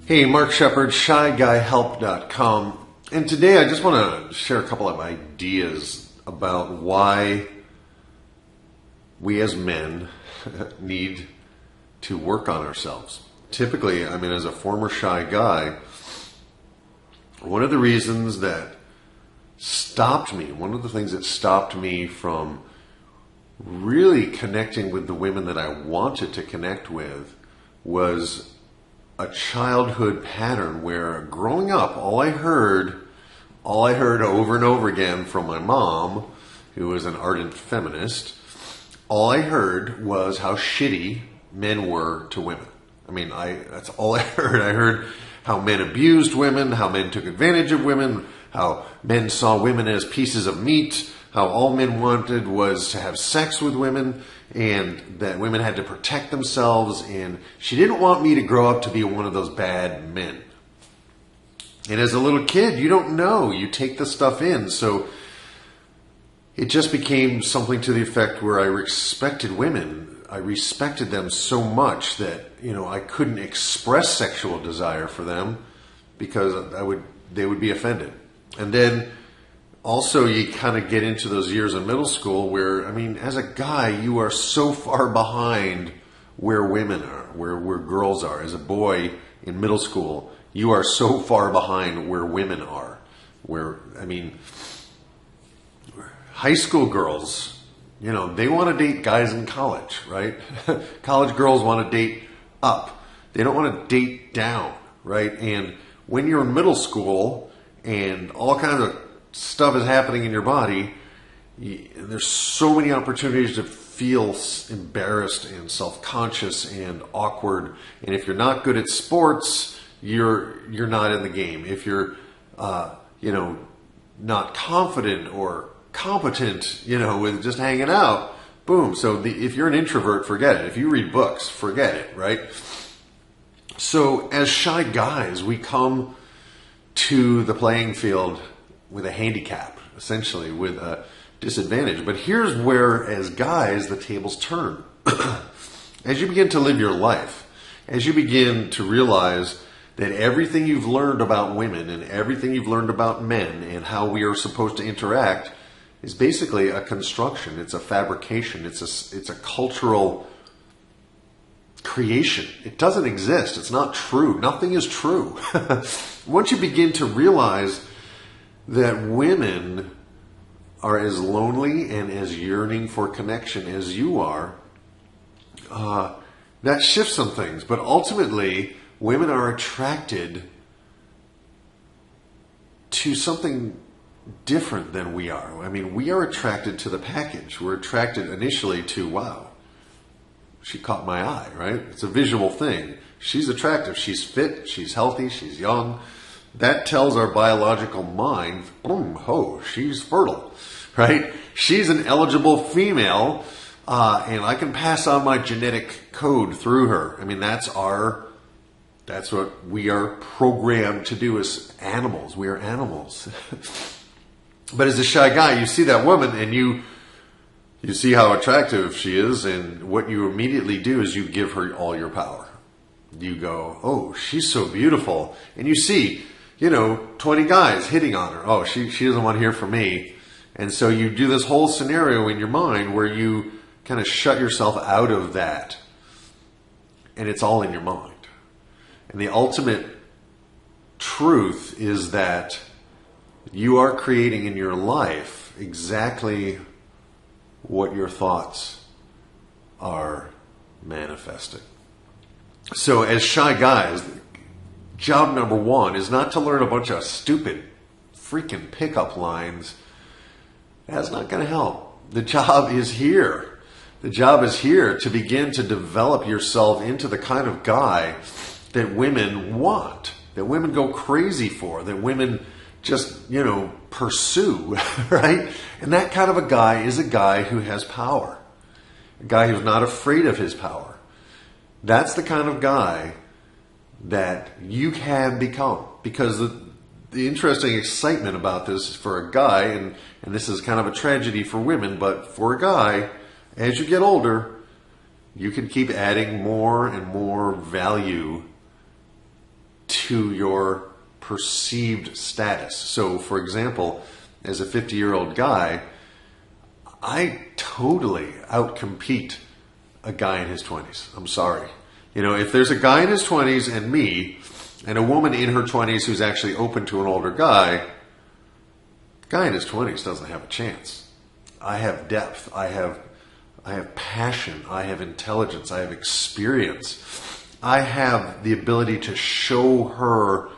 Hey, Mark Shepard, ShyGuyHelp.com. And today I just want to share a couple of ideas about why we as men need to work on ourselves. Typically, as a former shy guy, one of the things that stopped me from really connecting with the women that I wanted to connect with was a childhood pattern where growing up, all I heard over and over again from my mom, who was an ardent feminist, all I heard was how shitty men were to women. That's all I heard. I heard how men abused women, how men took advantage of women, how men saw women as pieces of meat, how all men wanted was to have sex with women, and that women had to protect themselves, and she didn't want me to grow up to be one of those bad men. And as a little kid, you don't know. You take the stuff in. So it just became something to the effect where I respected women. I respected them so much that, I couldn't express sexual desire for them because they would be offended. And then also you kind of get into those years in middle school where, as a guy, you are so far behind where women are, where girls are. As a boy in middle school, you are so far behind where women are. High school girls, they want to date guys in college, right? College girls want to date up. They don't want to date down, right? And when you're in middle school and all kinds of stuff is happening in your body, there's so many opportunities to feel embarrassed and self-conscious and awkward. And if you're not good at sports, you're not in the game. If you're not confident or competent, with just hanging out, boom. So if you're an introvert, forget it. If you read books, forget it, right? So as shy guys, we come to the playing field with a handicap, essentially, with a disadvantage. But here's where, as guys, the tables turn. As you begin to live your life, as you begin to realize that everything you've learned about women and everything you've learned about men and how we are supposed to interact is basically a construction. It's a fabrication. It's a cultural creation. It doesn't exist. It's not true. Nothing is true. Once you begin to realize that women are as lonely and as yearning for connection as you are, that shifts some things. But ultimately, women are attracted to something different than we are. We are attracted to the package. We're attracted initially to, wow, she caught my eye, right? It's a visual thing. She's attractive. She's fit. She's healthy. She's young. That tells our biological mind, boom, ho, she's fertile, right? She's an eligible female, and I can pass on my genetic code through her. That's what we are programmed to do as animals. We are animals. But as a shy guy, you see that woman and you see how attractive she is, and what you immediately do is you give her all your power. You go, oh, she's so beautiful. And you see, 20 guys hitting on her. Oh, she doesn't want to hear from me. And so you do this whole scenario in your mind where you kind of shut yourself out of that. And it's all in your mind. And the ultimate truth is that you are creating in your life exactly what your thoughts are manifesting. So as shy guys, job number one is not to learn a bunch of stupid freaking pickup lines. That's not going to help. The job is here. The job is here to begin to develop yourself into the kind of guy that women want, that women go crazy for, that women just, pursue, right? And that kind of a guy is a guy who has power, a guy who's not afraid of his power. That's the kind of guy that you can become. Because the interesting excitement about this for a guy, and this is kind of a tragedy for women, but for a guy, as you get older, you can keep adding more and more value to your perceived status. So, for example, as a 50-year-old guy, I totally outcompete a guy in his 20s. I'm sorry. You know, if there's a guy in his 20s and me, and a woman in her 20s who's actually open to an older guy, the guy in his 20s doesn't have a chance. I have depth. I have passion. I have intelligence. I have experience. I have the ability to show her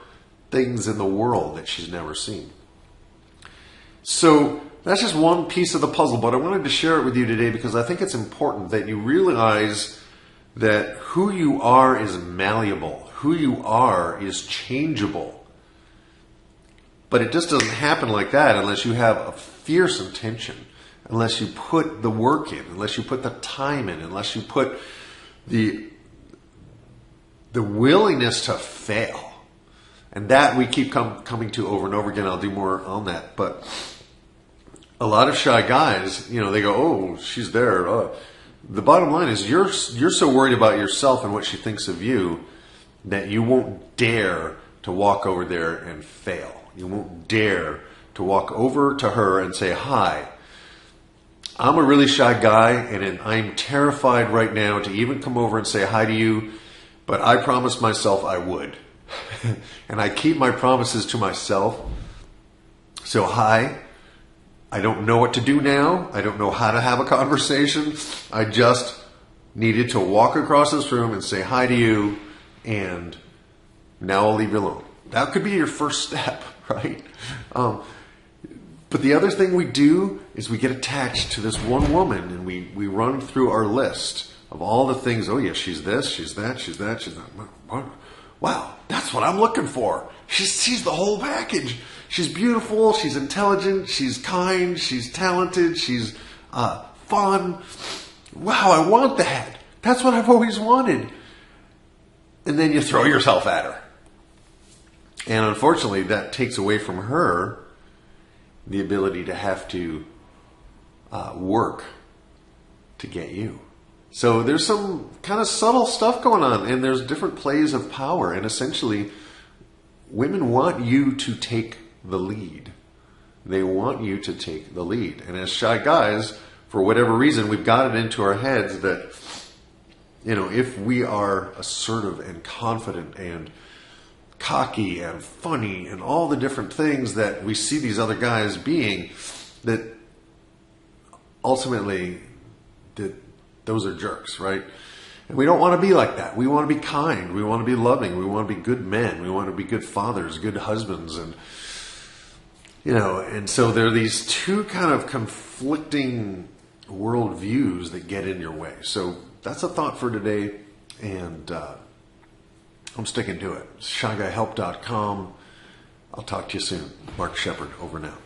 things in the world that she's never seen. So that's just one piece of the puzzle, but I wanted to share it with you today because I think it's important that you realize that who you are is malleable. Who you are is changeable. But it just doesn't happen like that unless you have a fierce intention, unless you put the work in, unless you put the time in, unless you put the willingness to fail. And that we keep coming to over and over again. I'll do more on that. But a lot of shy guys, you know, they go, oh, she's there. The bottom line is you're so worried about yourself and what she thinks of you that you won't dare to walk over there and fail. You won't dare to walk over to her and say, hi, I'm a really shy guy and I'm terrified right now to even come over and say hi to you, but I promised myself I would. And I keep my promises to myself. So hi, I don't know what to do now. I don't know how to have a conversation. I just needed to walk across this room and say hi to you, and now I'll leave you alone. That could be your first step, right? But the other thing we do is we get attached to this one woman, and we run through our list of all the things. Oh, yeah, she's this, she's that, she's that, she's that. Wow, that's what I'm looking for. She's the whole package. She's beautiful, she's intelligent, she's kind, she's talented, she's fun. Wow, I want that. That's what I've always wanted. And then you throw yourself at her. And unfortunately, that takes away from her the ability to have to work to get you. So there's some kind of subtle stuff going on, and there's different plays of power. And essentially, women want you to take the lead. They want you to take the lead. And as shy guys, for whatever reason, we've got it into our heads that, you know, if we are assertive and confident and cocky and funny and all the different things that we see these other guys being, that ultimately those are jerks, right? And we don't want to be like that. We want to be kind. We want to be loving. We want to be good men. We want to be good fathers, good husbands. And, you know, and so there are these two kind of conflicting worldviews that get in your way. So that's a thought for today. And I'm sticking to it. ShyGuyHelp.com. I'll talk to you soon. Mark Shepard, over and out.